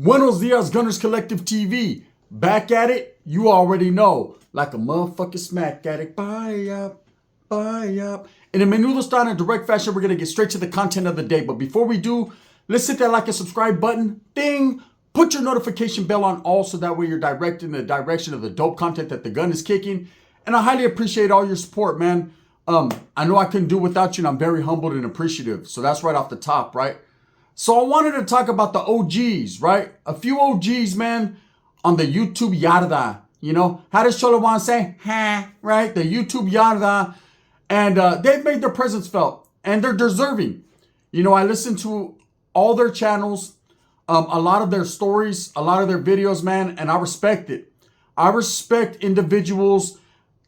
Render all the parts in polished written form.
Buenos dias, Gunners Collective TV. Back at it, you already know. Like a motherfucking smack addict. Buy up, buy up. In a menudo style and direct fashion, we're going to get straight to the content of the day. But before we do, let's hit that like and subscribe button. Ding! Put your notification bell on all so that way you're directed in the direction of the dope content that the gun is kicking. And I highly appreciate all your support, man. I know I couldn't do without you, and I'm very humbled and appreciative. So that's right off the top, right? So I wanted to talk about the OGs, right? A few OGs, man, on the YouTube yarda. You know, how does Cholo say? Ha, right? The YouTube yarda. And they've made their presence felt. And they're deserving. You know, I listen to all their channels, a lot of their stories, a lot of their videos, man, and I respect it. I respect individuals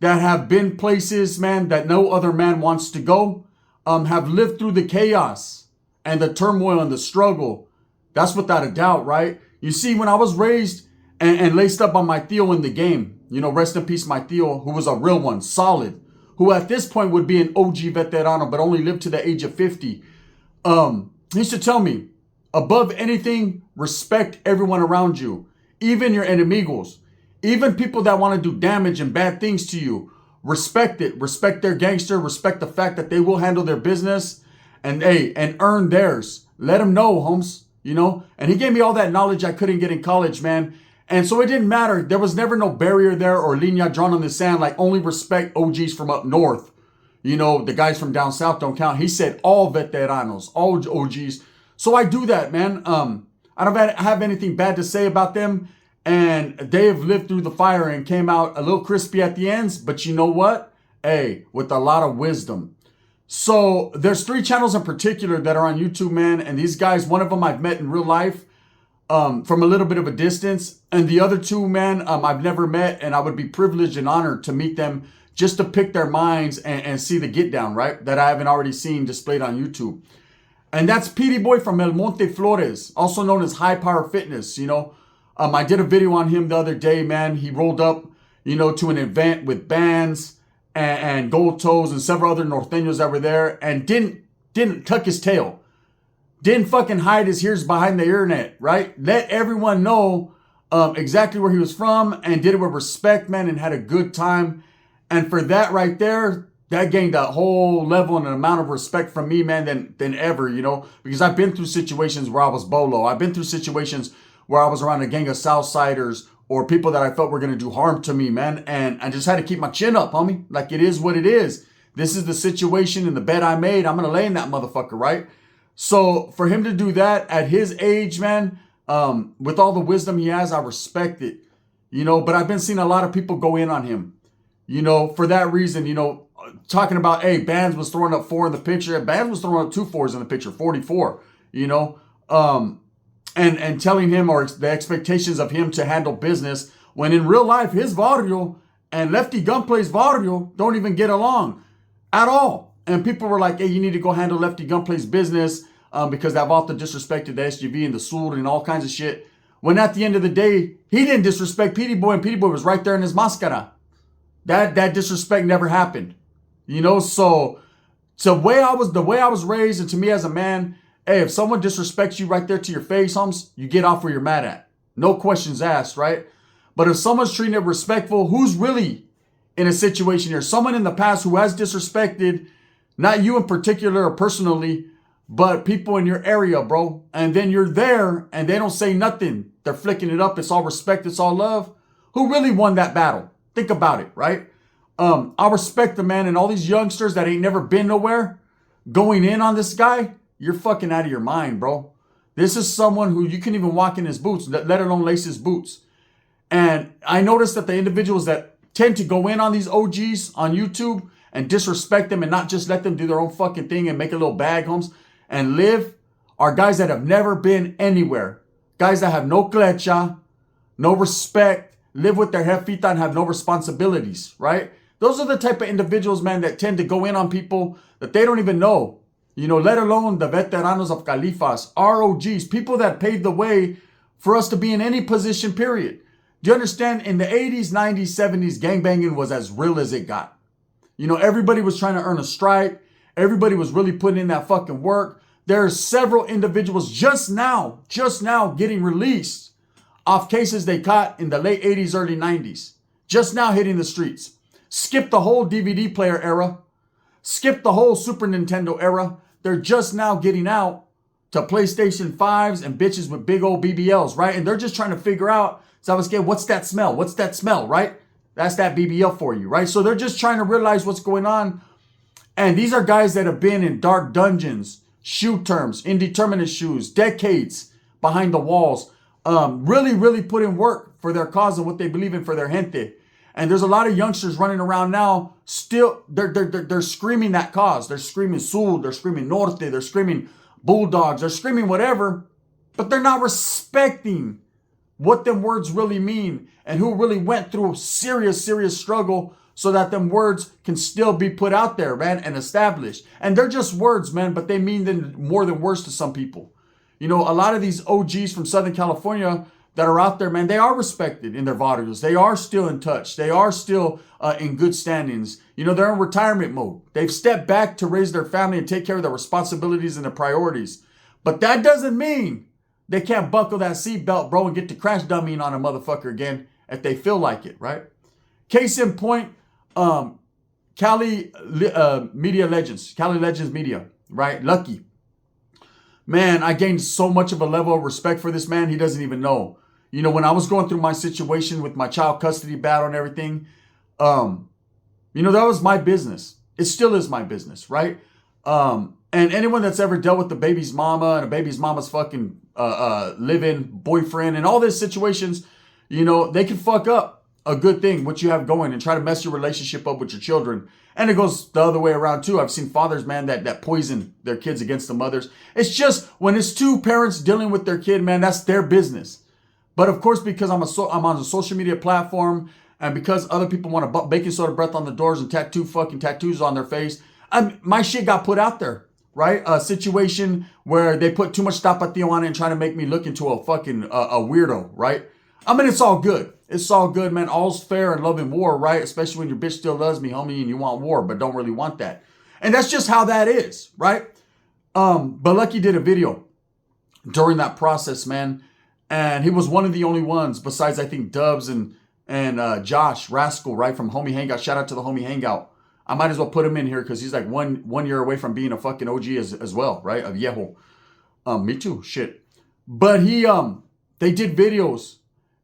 that have been places, man, that no other man wants to go, have lived through the chaos and the turmoil and the struggle. That's without a doubt, right? You see, when I was raised and laced up on my Theo in the game, you know, rest in peace, my Theo, who was a real one, solid, who at this point would be an OG veterano, but only lived to the age of 50. He used to tell me, above anything, respect everyone around you, even your enemigos, even people that want to do damage and bad things to you. Respect it. Respect their gangster. Respect the fact that they will handle their business and earn theirs. Let them know, Holmes, you know. And he gave me all that knowledge I couldn't get in college, man. And so it didn't matter. There was never no barrier there or linea drawn on the sand, like only respect OGs from up north. You know, the guys from down south don't count. He said all veteranos, all OGs. So I do that, man. I don't have anything bad to say about them. And they have lived through the fire and came out a little crispy at the ends. But you know what? Hey, with a lot of wisdom. So there's 3 channels in particular that are on YouTube, man. And these guys, one of them I've met in real life from a little bit of a distance. And the other 2, man, I've never met. And I would be privileged and honored to meet them just to pick their minds and see the get down, right? That I haven't already seen displayed on YouTube. And that's Petey Boy from El Monte Flores, also known as High Power Fitness, you know. I did a video on him the other day, man. He rolled up, you know, to an event with bands and Gold Toes and several other norteños that were there and didn't tuck his tail. Didn't fucking hide his ears behind the internet, right? Let everyone know exactly where he was from and did it with respect, man, and had a good time. And for that right there, that gained a whole level and an amount of respect from me, man, than ever, you know, because I've been through situations where I was bolo. I've been through situations where I was around a gang of Southsiders or people that I felt were going to do harm to me, man. And I just had to keep my chin up, homie. Like, it is what it is. This is the situation and the bed I made. I'm going to lay in that motherfucker, right? So for him to do that at his age, man, with all the wisdom he has, I respect it, you know. But I've been seeing a lot of people go in on him, you know, for that reason, you know, talking about, hey, Bands was throwing up 4 in the picture. Bands was throwing up 2 4s in the picture, 44, you know. And telling him or the expectations of him to handle business when in real life, his barrio and Lefty Gunplay's barrio don't even get along at all. And people were like, hey, you need to go handle Lefty Gunplay's business because they've often disrespected the SGV and the Sur and all kinds of shit. When at the end of the day, he didn't disrespect Petey Boy and Petey Boy was right there in his mascara. That disrespect never happened. You know, so the way I was raised, and to me as a man, hey, if someone disrespects you right there to your face, Holmes, you get off where you're mad at. No questions asked, right? But if someone's treating it respectful, who's really in a situation here? Someone in the past who has disrespected, not you in particular or personally, but people in your area, bro. And then you're there and they don't say nothing. They're flicking it up. It's all respect. It's all love. Who really won that battle? Think about it, right? I respect the man and all these youngsters that ain't never been nowhere going in on this guy. You're fucking out of your mind, bro. This is someone who you can even walk in his boots, let alone lace his boots. And I noticed that the individuals that tend to go in on these OGs on YouTube and disrespect them and not just let them do their own fucking thing and make a little bag, Holmes, and live are guys that have never been anywhere. Guys that have no clecha, no respect, live with their jefita and have no responsibilities, right? Those are the type of individuals, man, that tend to go in on people that they don't even know. You know, let alone the veteranos of Califas, ROGs, people that paved the way for us to be in any position, period. Do you understand? In the 80s, 90s, 70s, gangbanging was as real as it got. You know, everybody was trying to earn a stripe. Everybody was really putting in that fucking work. There are several individuals just now getting released off cases they caught in the late 80s, early 90s. Just now hitting the streets. Skip the whole DVD player era. Skip the whole Super Nintendo era. They're just now getting out to PlayStation 5s and bitches with big old BBLs, right? And they're just trying to figure out, what's that smell? What's that smell, right? That's that BBL for you, right? So they're just trying to realize what's going on. And these are guys that have been in dark dungeons, shoe terms, indeterminate shoes, decades behind the walls, really put in work for their cause and what they believe in for their gente. And there's a lot of youngsters running around now, still, they're screaming that cause. They're screaming Sul, they're screaming Norte, they're screaming Bulldogs, they're screaming whatever, but they're not respecting what them words really mean and who really went through a serious struggle so that them words can still be put out there, man, and established. And they're just words, man, but they mean more than words to some people. You know, a lot of these OGs from Southern California that are out there, man, they are respected in their barrios. They are still in touch. They are still in good standings. You know, they're in retirement mode. They've stepped back to raise their family and take care of their responsibilities and their priorities. But that doesn't mean they can't buckle that seatbelt, bro, and get to crash dummying on a motherfucker again if they feel like it, right? Case in point, Cali Media Legends, Cali Legends Media, right? Lucky. Man, I gained so much of a level of respect for this man, he doesn't even know. You know, when I was going through my situation with my child custody battle and everything, you know, that was my business. It still is my business, right? And anyone that's ever dealt with the baby's mama and a baby's mama's fucking live-in boyfriend and all these situations, you know, they can fuck up a good thing, what you have going, and try to mess your relationship up with your children. And it goes the other way around too. I've seen fathers, man, that poison their kids against the mothers. It's just when it's two parents dealing with their kid, man, that's their business. But of course, because I'm on a social media platform, and because other people want to baking soda breath on the doors and tattoos on their face, my shit got put out there, right? A situation where they put too much tapatio on it and trying to make me look into a fucking a weirdo, right? I mean, it's all good. It's all good, man. All's fair in love and war, right? Especially when your bitch still loves me, homie, and you want war, but don't really want that. And that's just how that is, right? But Lucky did a video during that process, man. And he was one of the only ones, besides, I think, Dubs and Josh Rascal, right, from Homie Hangout. Shout out to the Homie Hangout. I might as well put him in here because he's like one year away from being a fucking OG as well, right? A viejo. Me too, shit. But they did videos.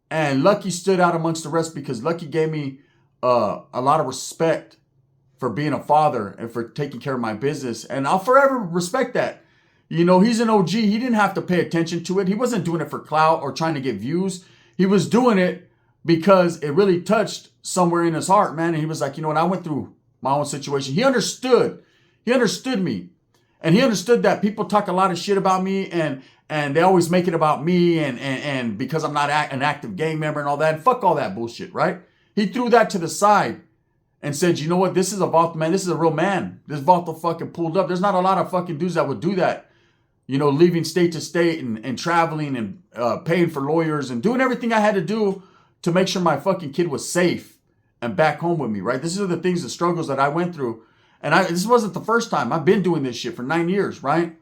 And Lucky stood out amongst the rest because Lucky gave me a lot of respect for being a father and for taking care of my business. And I'll forever respect that. You know, he's an OG. He didn't have to pay attention to it. He wasn't doing it for clout or trying to get views. He was doing it because it really touched somewhere in his heart, man. And he was like, you know what, I went through my own situation. He understood. He understood me. And he understood that people talk a lot of shit about me and they always make it about me and because I'm not an active gang member and all that. And fuck all that bullshit, right? He threw that to the side and said, you know what? This is a Vato, man. This is a real man. This Vato fucking pulled up. There's not a lot of fucking dudes that would do that. You know, leaving state to state and traveling and paying for lawyers and doing everything I had to do to make sure my fucking kid was safe and back home with me, right? This are the things, the struggles that I went through. And this wasn't the first time. I've been doing this shit for 9 years, right?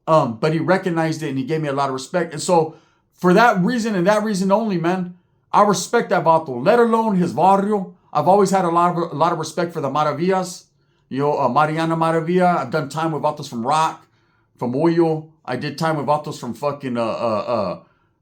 But he recognized it and he gave me a lot of respect. And so for that reason and that reason only, man, I respect that Vato, let alone his barrio. I've always had a lot of respect for the Maravillas. You know, Mariana Maravilla. I've done time with Vatos from Rock, from Oyo. I did time with Vatos from fucking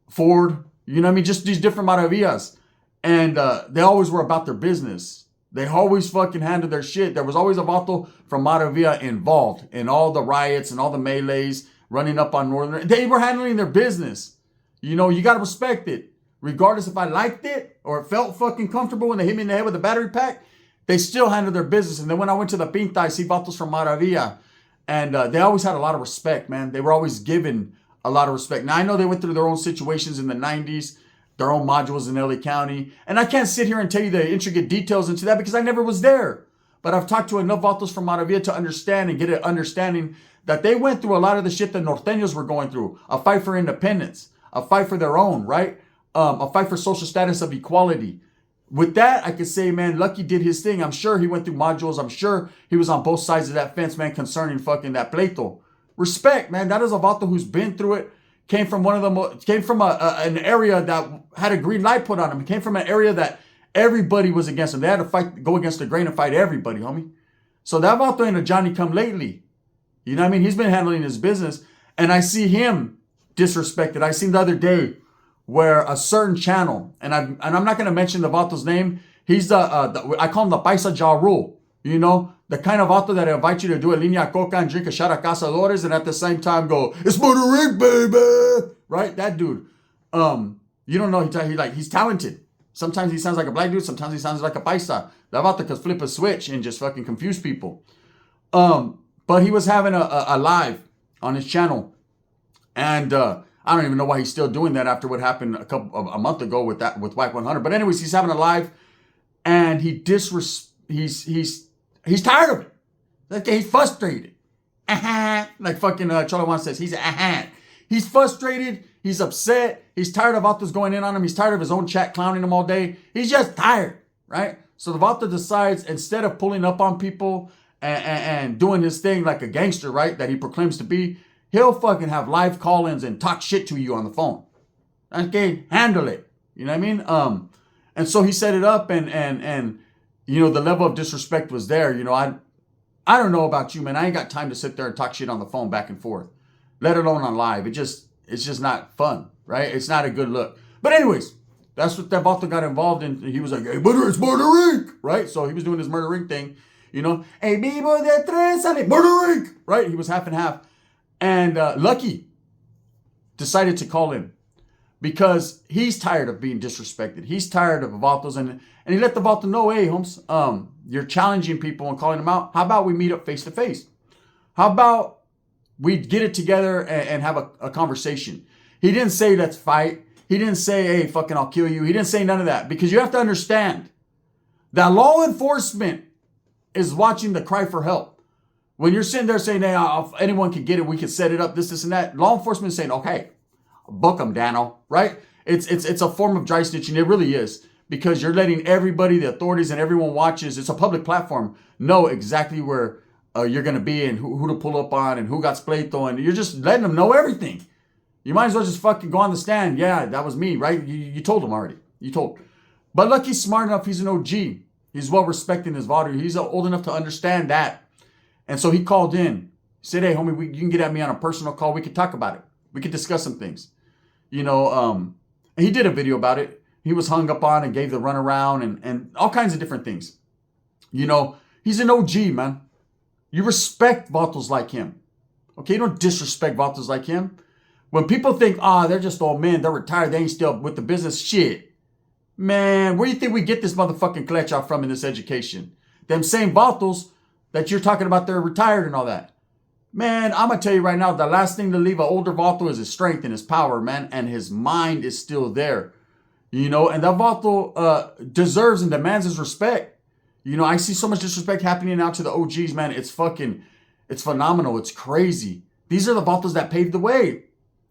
Ford. You know what I mean? Just these different Maravillas. And they always were about their business. They always fucking handled their shit. There was always a Vato from Maravilla involved in all the riots and all the melees running up on Northern. They were handling their business. You know, you got to respect it. Regardless if I liked it or it felt fucking comfortable when they hit me in the head with a battery pack, they still handled their business. And then when I went to the Pinta, I see Vatos from Maravilla. And they always had a lot of respect, man. They were always given a lot of respect. Now, I know they went through their own situations in the 90s, their own modules in LA County. And I can't sit here and tell you the intricate details into that because I never was there. But I've talked to enough Vatos from Maravilla to understand and get an understanding that they went through a lot of the shit that Norteños were going through. A fight for independence, a fight for their own, right? A fight for social status of equality. With that, I could say, man, Lucky did his thing. I'm sure he went through modules. I'm sure he was on both sides of that fence, man, concerning fucking that pleito. Respect, man. That is a vato who's been through it. Came from an area that had a green light put on him. He came from an area that everybody was against him. They had to go against the grain and fight everybody, homie. So that vato ain't a Johnny come lately. You know what I mean? He's been handling his business. And I see him disrespected. I seen the other day where a certain channel, and I'm not going to mention the vato's name. He's I call him the Paisa Ja Rule. You know, the kind of vato that invite you to do a línea coca and drink a shot of Cazadores and at the same time go, it's Puerto Rico, baby. Right? That dude. You don't know. He's talented. Sometimes he sounds like a black dude. Sometimes he sounds like a paisa. That vato could flip a switch and just fucking confuse people. But he was having a live on his channel. And I don't even know why he's still doing that after what happened a month ago with Whack 100. But anyways, he's having a live and he's tired of it. Like, he's frustrated. Like fucking Cholo Juan says, he's frustrated. He's upset. He's tired of vatos going in on him. He's tired of his own chat clowning him all day. He's just tired, right? So the vato decides, instead of pulling up on people and doing his thing like a gangster, right, that he proclaims to be, he'll fucking have live call-ins and talk shit to you on the phone. Okay, handle it. You know what I mean? And so he set it up, and you know, the level of disrespect was there. You know, I don't know about you, man. I ain't got time to sit there and talk shit on the phone back and forth, let alone on live. It's just not fun, right? It's not a good look. But anyways, that's what that vato got involved in. He was like, hey, butter, it's Puerto Rico, right? So he was doing his Murder Inc. thing, you know. Hey, vivo de tres, sale, Puerto Rico, right? He was half and half. And Lucky decided to call in because he's tired of being disrespected. He's tired of vatos, and he let the vato know, hey, Holmes, you're challenging people and calling them out. How about we meet up face to face? How about we get it together and have a conversation? He didn't say let's fight. He didn't say, hey, fucking I'll kill you. He didn't say none of that, because you have to understand that law enforcement is watching the cry for help. When you're sitting there saying, hey, anyone can get it, we can set it up, this and that, law enforcement is saying, okay, book them, Dano, right? It's a form of dry snitching. It really is, because you're letting everybody, the authorities, and everyone watches. It's a public platform. Know exactly where you're going to be and who to pull up on and who got spleito, and you're just letting them know everything. You might as well just fucking go on the stand. Yeah, that was me, right? You told them already. You told. But Lucky's smart enough. He's an OG. He's well respected in his vato. He's old enough to understand that. And so he called in. He said, hey, homie, you can get at me on a personal call. We could talk about it. We could discuss some things. You know, and he did a video about it. He was hung up on and gave the runaround and all kinds of different things. You know, he's an OG, man. You respect vatos like him. Okay, you don't disrespect vatos like him. When people think, they're just old men, they're retired, they ain't still with the business, shit. Man, where do you think we get this motherfucking klecha from in this education? Them same vatos that you're talking about, they're retired and all that. Man, I'm going to tell you right now, the last thing to leave an older vato is his strength and his power, man. And his mind is still there. You know, and that vato deserves and demands his respect. You know, I see so much disrespect happening now to the OGs, man. It's phenomenal. It's crazy. These are the vatos that paved the way.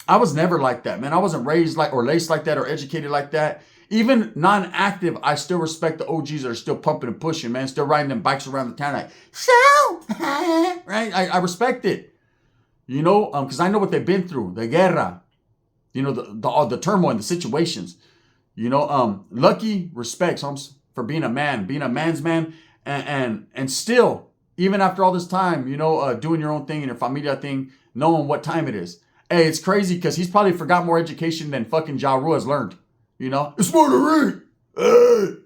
I was never like that, man. I wasn't raised like or laced like that or educated like that. Even non-active, I still respect the OGs that are still pumping and pushing, man. Still riding them bikes around the town like, right? I respect it. You know, because I know what they've been through. The guerra. You know, the turmoil and the situations. You know, Lucky respects, Holmes, for being a man, being a man's man. And still, even after all this time, you know, doing your own thing and your familia thing, knowing what time it is. Hey, it's crazy because he's probably forgot more education than fucking Ja Rule has learned. You know, it's Puerto Rico,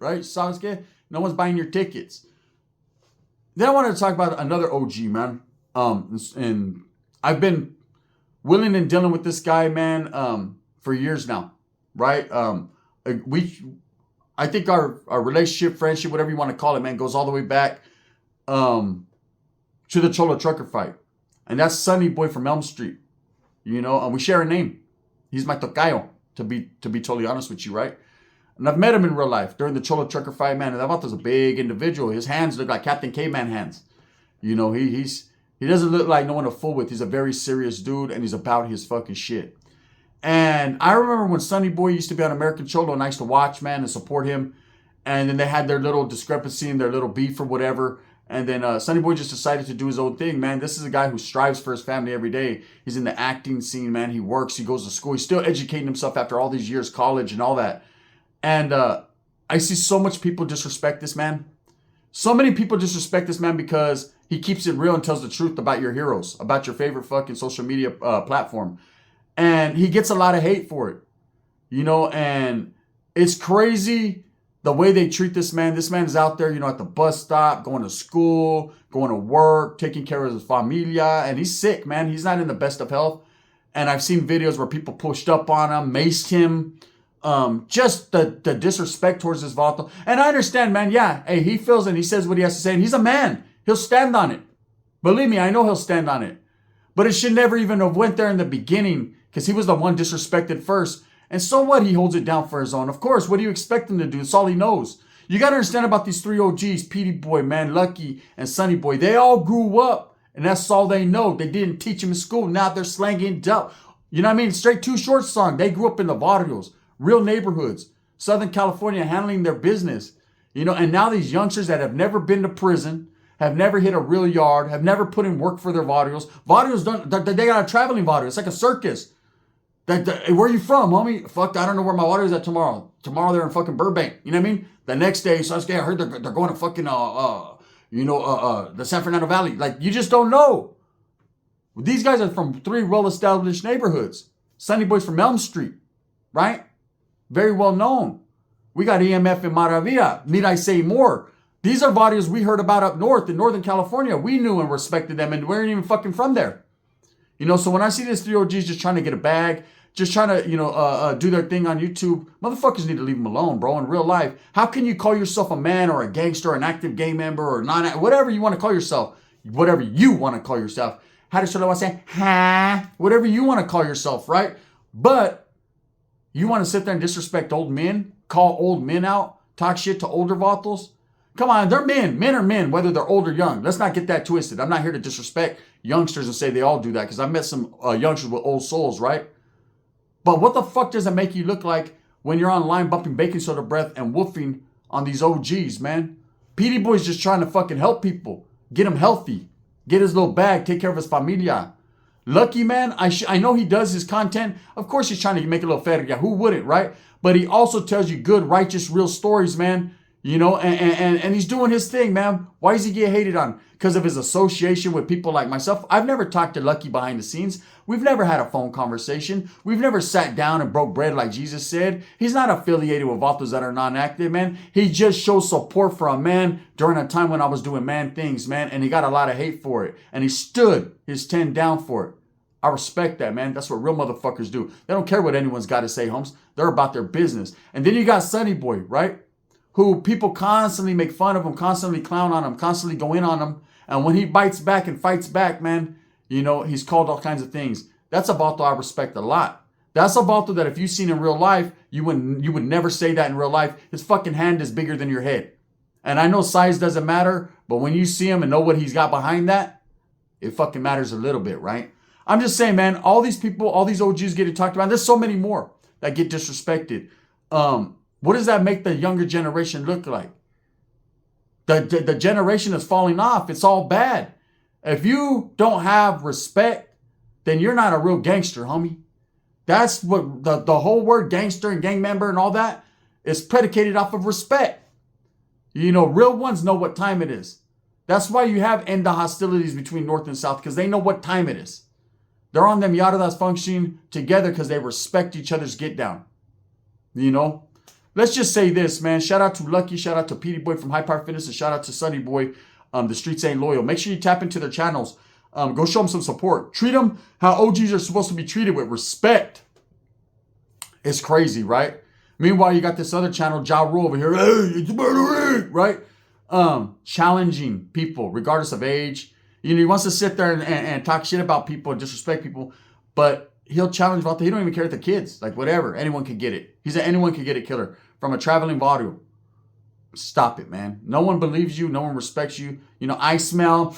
right? Southsiders, no one's buying your tickets. Then I wanted to talk about another OG, man. And I've been willing and dealing with this guy, man, for years now, right? I think our relationship, friendship, whatever you want to call it, man, goes all the way back to the Cholo Trucker fight, and that's Sonny Boy from Elm Street. You know, and we share a name. He's my tocayo. To be totally honest with you, right? And I've met him in real life during the Cholo Trucker fight, man. And that vato's a big individual. His hands look like Captain K-Man hands. You know, he doesn't look like no one to fool with. He's a very serious dude, and he's about his fucking shit. And I remember when Sonny Boy used to be on American Cholo, and I used to watch, man, and support him. And then they had their little discrepancy and their little beef or whatever. And then Sonny Boy just decided to do his own thing, man. This is a guy who strives for his family every day. He's in the acting scene, man. He works, he goes to school. He's still educating himself after all these years, college and all that. And I see so much people disrespect this man. So many people disrespect this man because he keeps it real and tells the truth about your heroes, about your favorite fucking social media platform. And he gets a lot of hate for it, you know, and it's crazy the way they treat this man. This man is out there, you know, at the bus stop, going to school, going to work, taking care of his familia, and he's sick, man. He's not in the best of health. And I've seen videos where people pushed up on him, maced him, just the disrespect towards this Vato. And I understand, man, yeah, hey, he feels and he says what he has to say, and he's a man. He'll stand on it. Believe me, I know he'll stand on it. But it should never even have went there in the beginning because he was the one disrespected first. And so what? He holds it down for his own. Of course, what do you expect him to do? It's all he knows. You got to understand about these three OGs, Petey Boy, man, Lucky, and Sonny Boy. They all grew up, and that's all they know. They didn't teach them in school. Now they're slanging dope. You know what I mean? Straight Too Short song. They grew up in the barrios, real neighborhoods, Southern California, handling their business. You know, and now these youngsters that have never been to prison, have never hit a real yard, have never put in work for their barrios. Barrios they got a traveling barrio. It's like a circus. Hey, where are you from, homie? Fuck, I don't know where my water is at tomorrow. Tomorrow they're in fucking Burbank. You know what I mean? The next day, so I heard they're going to fucking, the San Fernando Valley. Like, you just don't know. These guys are from three well-established neighborhoods. Sonny Boy's from Elm Street, right? Very well known. We got EMF in Maravilla. Need I say more? These are barrios we heard about up north in Northern California. We knew and respected them, and we weren't even fucking from there. You know, so when I see these three OGs just trying to get a bag, just trying to, do their thing on YouTube, motherfuckers need to leave them alone, bro. In real life, how can you call yourself a man or a gangster, or an active gang member, or whatever you want to call yourself, whatever you want to call yourself? How does I say? Whatever you want to call yourself, right? But you want to sit there and disrespect old men, call old men out, talk shit to older vatos? Come on, they're men. Men are men, whether they're old or young. Let's not get that twisted. I'm not here to disrespect youngsters and say they all do that, because I've met some youngsters with old souls, right? But what the fuck does it make you look like when you're online bumping baking soda breath and woofing on these OGs, man? Petey Boy's just trying to fucking help people, get him healthy, get his little bag, take care of his familia. Lucky, man, I know he does his content. Of course he's trying to make a little feria. Who wouldn't, right? But he also tells you good, righteous, real stories, man. You know, and he's doing his thing, man. Why does he get hated on? Because of his association with people like myself. I've never talked to Lucky behind the scenes. We've never had a phone conversation. We've never sat down and broke bread like Jesus said. He's not affiliated with vatos that are non-active, man. He just shows support for a man during a time when I was doing man things, man. And he got a lot of hate for it. And he stood his 10 down for it. I respect that, man. That's what real motherfuckers do. They don't care what anyone's got to say, Holmes. They're about their business. And then you got Sonny Boy, right? Who people constantly make fun of him, constantly clown on him, constantly go in on him. And when he bites back and fights back, man, you know, he's called all kinds of things. That's a Vato I respect a lot. That's a Vato that if you've seen in real life, you would never say that in real life. His fucking hand is bigger than your head. And I know size doesn't matter, but when you see him and know what he's got behind that, it fucking matters a little bit, right? I'm just saying, man, all these people, all these OGs getting talked about, there's so many more that get disrespected. What does that make the younger generation look like? The generation is falling off. It's all bad. If you don't have respect, then you're not a real gangster, homie. That's what the whole word gangster and gang member and all that is predicated off of respect. You know, real ones know what time it is. That's why you have end the hostilities between North and South, because they know what time it is. They're on them yaradas functioning together because they respect each other's get down. You know? Let's just say this, man. Shout out to Lucky. Shout out to Petey Boy from High Power Fitness. And shout out to Sonny Boy. The Streets Ain't Loyal. Make sure you tap into their channels. Go show them some support. Treat them how OGs are supposed to be treated, with respect. It's crazy, right? Meanwhile, you got this other channel, Ja Rule, over here. Hey, it's murdering, right? Challenging people, regardless of age. You know, he wants to sit there and talk shit about people and disrespect people. But he'll challenge Vato. He don't even care if the kids. Like, whatever. Anyone can get it. He's an anyone can get it killer. From a traveling barrio. Stop it, man. No one believes you. No one respects you. You know, I smell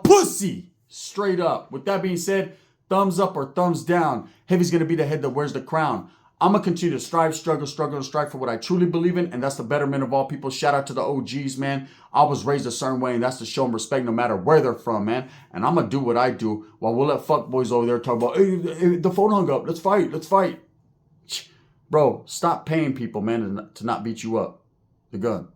pussy. Straight up. With that being said, thumbs up or thumbs down. Heavy's going to be the head that wears the crown. I'm going to continue to strive, struggle, and strive for what I truly believe in, and that's the betterment of all people. Shout out to the OGs, man. I was raised a certain way, and that's to show them respect no matter where they're from, man. And I'm going to do what I do while we'll let fuckboys over there talk about, hey, the phone hung up. Let's fight. Let's fight. Bro, stop paying people, man, to not beat you up. The gun.